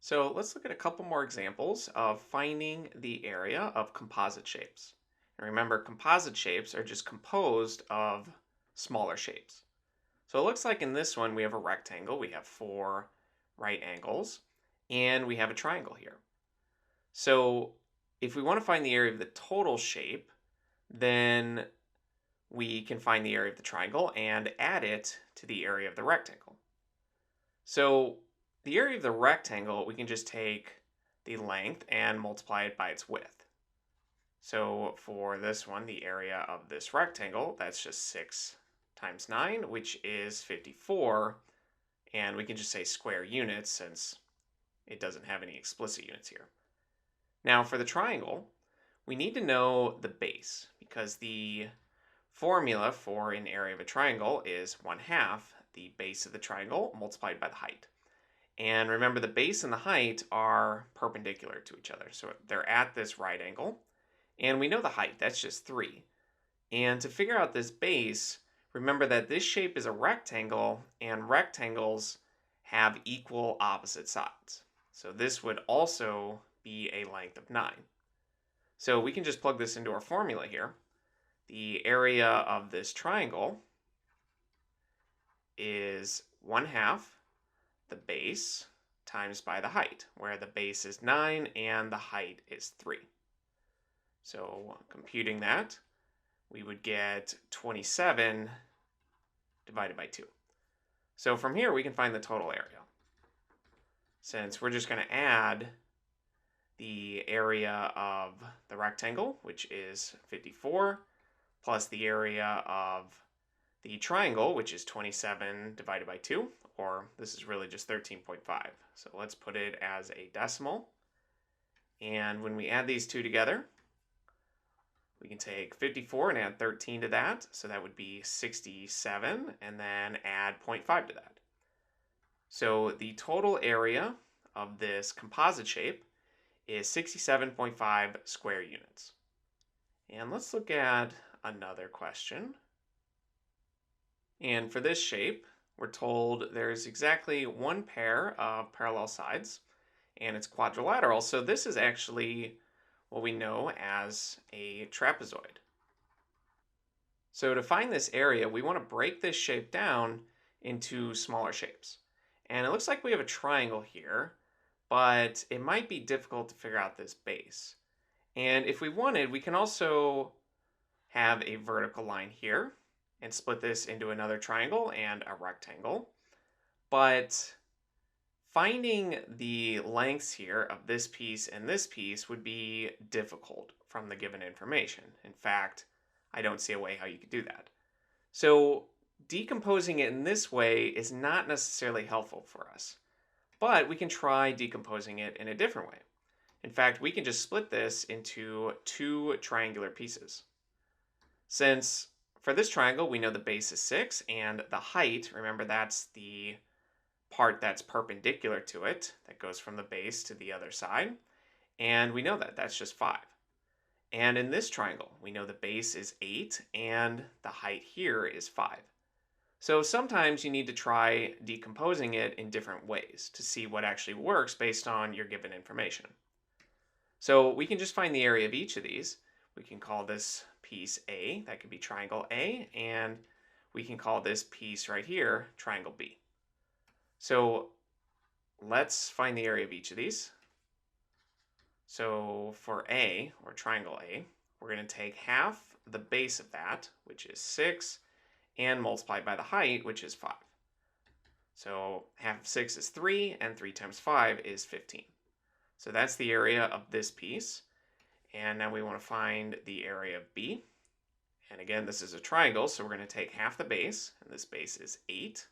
So let's look at a couple more examples of finding the area of composite shapes. And remember, composite shapes are just composed of smaller shapes. So it looks like in this one we have a rectangle, we have four right angles, and we have a triangle here. So if we want to find the area of the total shape, then we can find the area of the triangle and add it to the area of the rectangle. So the area of the rectangle, we can just take the length and multiply it by its width. So for this one, the area of this rectangle, that's just 6 times 9, which is 54. And we can just say square units since it doesn't have any explicit units here. Now for the triangle, we need to know the base because the formula for an area of a triangle is 1/2 the base of the triangle multiplied by the height. And remember, the base and the height are perpendicular to each other. So they're at this right angle. And we know the height, that's just 3. And to figure out this base, remember that this shape is a rectangle, and rectangles have equal opposite sides. So this would also be a length of 9. So we can just plug this into our formula here. The area of this triangle is 1/2 the base times by the height, where the base is 9 and the height is 3. So computing that, we would get 27 divided by 2. So from here, we can find the total area. Since we're just going to add the area of the rectangle, which is 54, plus the area of the triangle, which is 27 divided by 2, or this is really just 13.5. So let's put it as a decimal. And when we add these two together, we can take 54 and add 13 to that. So that would be 67, and then add 0.5 to that. So the total area of this composite shape is 67.5 square units. And let's look at another question. And for this shape, we're told there's exactly one pair of parallel sides, and it's quadrilateral. So this is actually what we know as a trapezoid. So to find this area, we want to break this shape down into smaller shapes. And it looks like we have a triangle here, but it might be difficult to figure out this base. And if we wanted, we can also have a vertical line here and split this into another triangle and a rectangle. But finding the lengths here of this piece and this piece would be difficult from the given information. In fact, I don't see a way how you could do that. So decomposing it in this way is not necessarily helpful for us. But we can try decomposing it in a different way. In fact, we can just split this into two triangular pieces. Since for this triangle, we know the base is 6, and the height, remember that's the part that's perpendicular to it, that goes from the base to the other side, and we know that that's just 5. And in this triangle, we know the base is 8, and the height here is 5. So sometimes you need to try decomposing it in different ways to see what actually works based on your given information. So we can just find the area of each of these. We can call this piece A, that could be triangle A, and we can call this piece right here triangle B. So let's find the area of each of these. So for A, or triangle A, we're going to take half the base of that, which is 6, and multiply by the height, which is 5. So half of 6 is 3, and 3 times 5 is 15. So that's the area of this piece. And now we want to find the area of B. And again, this is a triangle, so we're going to take half the base, and this base is 8.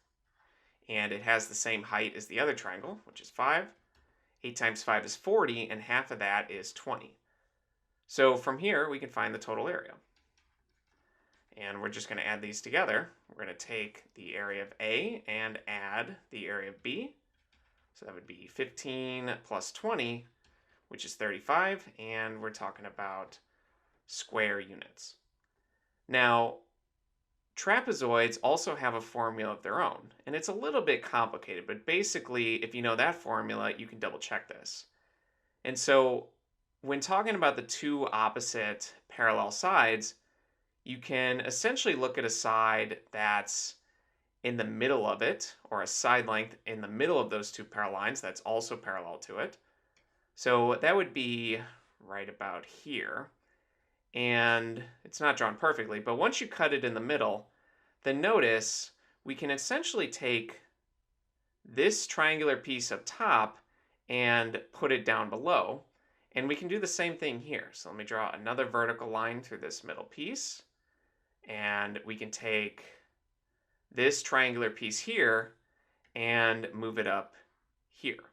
And it has the same height as the other triangle, which is 5. 8 times 5 is 40, and half of that is 20. So from here, we can find the total area. And we're just going to add these together. We're going to take the area of A and add the area of B. So that would be 15 plus 20, which is 35, and we're talking about square units. Now, Trapezoids also have a formula of their own, and it's a little bit complicated, but basically, if you know that formula, you can double check this. And so, when talking about the two opposite parallel sides, you can essentially look at a side that's in the middle of it, or a side length in the middle of those two parallel lines that's also parallel to it. So that would be right about here. And it's not drawn perfectly, but once you cut it in the middle, then notice we can essentially take this triangular piece up top and put it down below. And we can do the same thing here. So let me draw another vertical line through this middle piece. And we can take this triangular piece here and move it up here.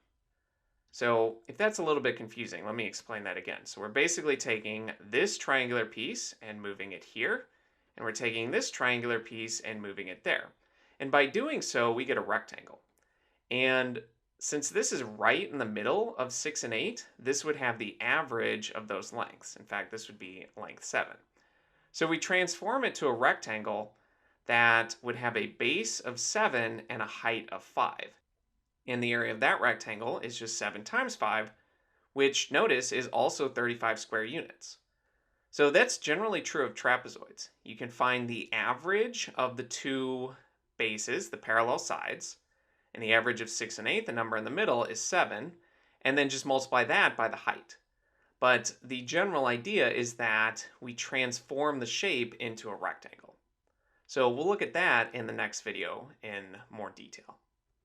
So if that's a little bit confusing, let me explain that again. So we're basically taking this triangular piece and moving it here, and we're taking this triangular piece and moving it there. And by doing so, we get a rectangle. And since this is right in the middle of 6 and 8, this would have the average of those lengths. In fact, this would be length 7. So we transform it to a rectangle that would have a base of 7 and a height of 5. And the area of that rectangle is just 7 times 5, which, notice, is also 35 square units. So that's generally true of trapezoids. You can find the average of the two bases, the parallel sides, and the average of 6 and 8, the number in the middle, is 7, and then just multiply that by the height. But the general idea is that we transform the shape into a rectangle. So we'll look at that in the next video in more detail.